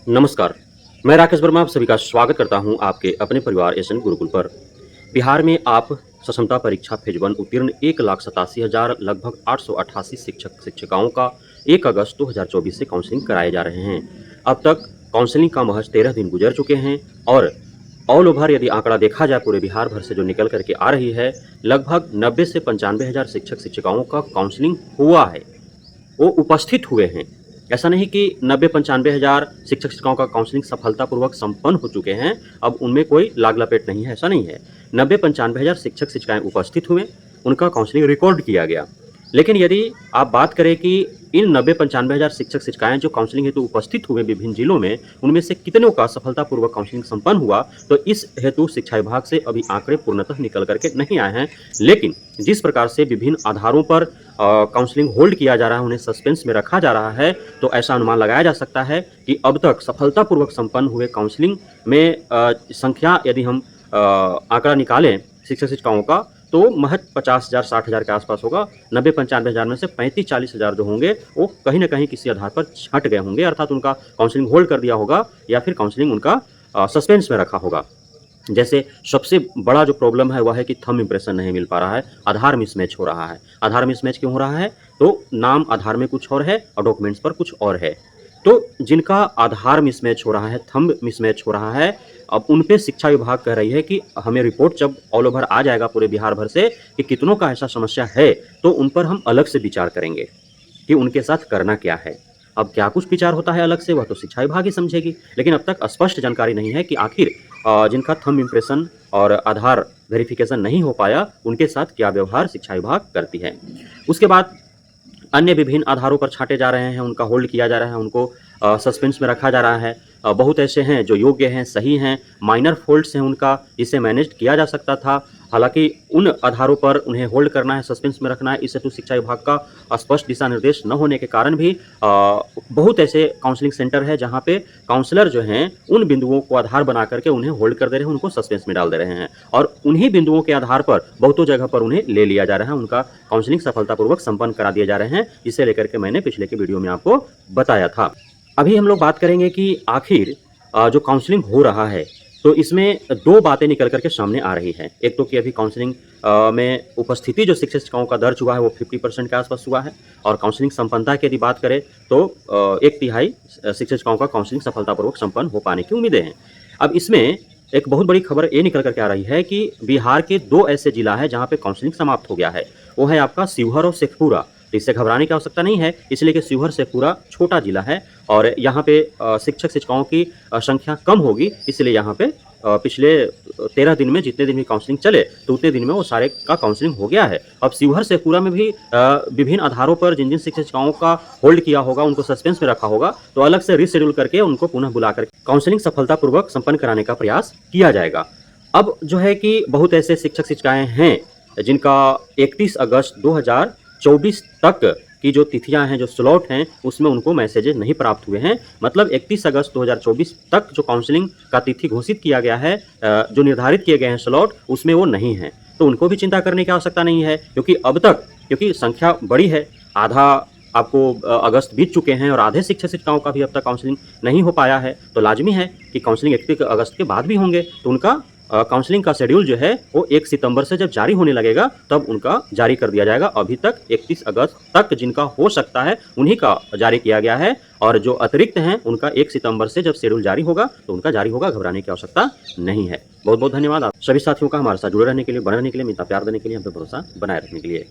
नमस्कार, मैं राकेश वर्मा आप सभी का स्वागत करता हूं आपके अपने परिवार एसएन गुरुकुल पर। बिहार में आप सक्षमता परीक्षा फेज 1 उत्तीर्ण 1,87,000 लगभग 888 शिक्षक-शिक्षिकाओं का 1 अगस्त 2024 से काउंसलिंग कराए जा रहे हैं। अब तक काउंसलिंग का महज 13 दिन गुजर चुके हैं और ऑल ओवर यदि आंकड़ा देखा जाए पूरे बिहार भर से जो निकल कर के आ रही है, लगभग 90 से 95 हज़ार शिक्षक-शिक्षिकाओं का काउंसलिंग हुआ है। वो उपस्थित हुए हैं। ऐसा नहीं कि 90-95 हज़ार शिक्षक-शिक्षिकाओं का काउंसलिंग सफलतापूर्वक संपन्न हो चुके हैं, अब उनमें कोई लाग-लपेट नहीं है, ऐसा नहीं है। 90-95 हज़ार शिक्षक-शिक्षिकाएँ उपस्थित हुए, उनका काउंसलिंग रिकॉर्ड किया गया। लेकिन यदि आप बात करें कि इन 90-95 हज़ार शिक्षक-शिक्षिकाएँ जो काउंसलिंग हेतु उपस्थित हुए विभिन्न जिलों में, उनमें से कितनों का सफलतापूर्वक काउंसलिंग संपन्न हुआ, तो इस हेतु शिक्षा विभाग से अभी आंकड़े पूर्णतः निकल कर के नहीं आए हैं। लेकिन जिस प्रकार से विभिन्न आधारों पर काउंसलिंग होल्ड किया जा रहा है, उन्हें सस्पेंस में रखा जा रहा है, तो ऐसा अनुमान लगाया जा सकता है कि अब तक सफलतापूर्वक संपन्न हुए काउंसलिंग में संख्या यदि हम आंकड़ा निकालें शिक्षक-शिक्षिकाओं का, तो महज 50,000 60,000 के आसपास होगा। 90-95 हज़ार में से 35-40 हज़ार जो होंगे, वो कहीं न कहीं किसी आधार पर छँट गए होंगे, अर्थात उनका काउंसलिंग होल्ड कर दिया होगा या फिर काउंसलिंग उनका सस्पेंस में रखा होगा। जैसे सबसे बड़ा जो प्रॉब्लम है वह है कि थंब इम्प्रेशन नहीं मिल पा रहा है, आधार मिसमैच हो रहा है। आधार मिसमैच क्यों हो रहा है? तो नाम आधार में कुछ और है और डॉक्यूमेंट्स पर कुछ और है। तो जिनका आधार मिसमैच हो रहा है, थंब मिसमैच हो रहा है, अब उन पे शिक्षा विभाग कह रही है कि हमें रिपोर्ट जब ऑल ओवर आ जाएगा पूरे बिहार भर से कि कितनों का ऐसा समस्या है, तो उन पर हम अलग से विचार करेंगे कि उनके साथ करना क्या है। अब क्या कुछ विचार होता है अलग से, वह तो शिक्षा विभाग ही समझेगी, लेकिन अब तक स्पष्ट जानकारी नहीं है कि आखिर जिनका थंब इम्प्रेशन और आधार वेरिफिकेशन नहीं हो पाया, उनके साथ क्या व्यवहार शिक्षा विभाग करती है। उसके बाद अन्य विभिन्न आधारों पर छाँटे जा रहे हैं, उनका होल्ड किया जा रहा है, उनको सस्पेंस में रखा जा रहा है। बहुत ऐसे हैं जो योग्य हैं, सही हैं, माइनर फ़ॉल्ट्स हैं उनका, इसे मैनेज किया जा सकता था। हालाँकि उन आधारों पर उन्हें होल्ड करना है, सस्पेंस में रखना है, इस हेतु शिक्षा विभाग का स्पष्ट दिशा निर्देश न होने के कारण भी बहुत ऐसे काउंसलिंग सेंटर हैं जहाँ पे काउंसलर जो हैं, उन बिंदुओं को आधार बना करके उन्हें होल्ड कर दे रहे हैं, उनको सस्पेंस में डाल दे रहे हैं और उन्हीं बिंदुओं के आधार पर बहुतों जगह पर उन्हें ले लिया जा रहा है, उनका काउंसलिंग सफलतापूर्वक संपन्न करा दिए जा रहे हैं, जिसे लेकर के मैंने पिछले के वीडियो में आपको बताया था। अभी हम लोग बात करेंगे कि आखिर जो काउंसलिंग हो रहा है, तो इसमें 2 बातें निकल कर के सामने आ रही हैं। एक तो कि अभी काउंसलिंग में उपस्थिति जो शिक्षक-शिक्षिकाओं का दर्ज हुआ है, वो 50% के आसपास हुआ है और काउंसलिंग संपन्नता की यदि बात करें, तो 1/3 शिक्षक-शिक्षिकाओं का काउंसलिंग सफलतापूर्वक संपन्न हो पाने की उम्मीदें हैं। अब इसमें एक बहुत बड़ी खबर ये निकल कर के आ रही है कि बिहार के 2 ऐसे जिला हैं, जहाँ पे काउंसलिंग समाप्त हो गया है। वो है आपका शिवहर और शेखपुरा। इससे घबराने की आवश्यकता नहीं है, इसलिए कि शिवहर शेखपुरा छोटा जिला है और यहाँ पे शिक्षक-शिक्षिकाओं की संख्या कम होगी, इसलिए यहाँ पे पिछले 13 दिन में जितने दिन भी काउंसलिंग चले, तो उतने दिन में वो सारे का काउंसलिंग हो गया है। अब शिवहर शेखपुरा में भी विभिन्न आधारों पर जिन-जिन शिक्षक-शिक्षिकाओं का होल्ड किया होगा, उनको सस्पेंस में रखा होगा, तो अलग से रीशेड्यूल करके उनको पुनः बुला कर काउंसलिंग सफलतापूर्वक संपन्न कराने का प्रयास किया जाएगा। अब जो है कि बहुत ऐसे शिक्षक-शिक्षिकाएँ हैं, जिनका 31 अगस्त 2024 तक की जो तिथियां हैं, जो स्लॉट हैं, उसमें उनको मैसेजेस नहीं प्राप्त हुए हैं। मतलब 31 अगस्त 2024 तक जो काउंसलिंग का तिथि घोषित किया गया है, जो निर्धारित किए गए हैं स्लॉट, उसमें वो नहीं है। तो उनको भी चिंता करने की आवश्यकता नहीं है, क्योंकि अब तक क्योंकि संख्या बड़ी है, आधा आपको अगस्त बीत चुके हैं और आधे शिक्षक-शिक्षिकाओं का भी अब तक काउंसलिंग नहीं हो पाया है, तो लाज़मी है कि काउंसलिंग 31 अगस्त के बाद भी होंगे, तो उनका काउंसलिंग का शेड्यूल जो है वो 1 सितंबर से जब जारी होने लगेगा तब उनका जारी कर दिया जाएगा। अभी तक 31 अगस्त तक जिनका हो सकता है उन्हीं का जारी किया गया है और जो अतिरिक्त हैं उनका 1 सितंबर से जब शेड्यूल जारी होगा तो उनका जारी होगा, घबराने की आवश्यकता नहीं है। बहुत-बहुत धन्यवाद आप सभी साथियों का हमारे साथ जुड़े रहने के लिए, बने रहने के लिए, इतना प्यार देने के लिए, हम पे भरोसा बनाए रखने के लिए।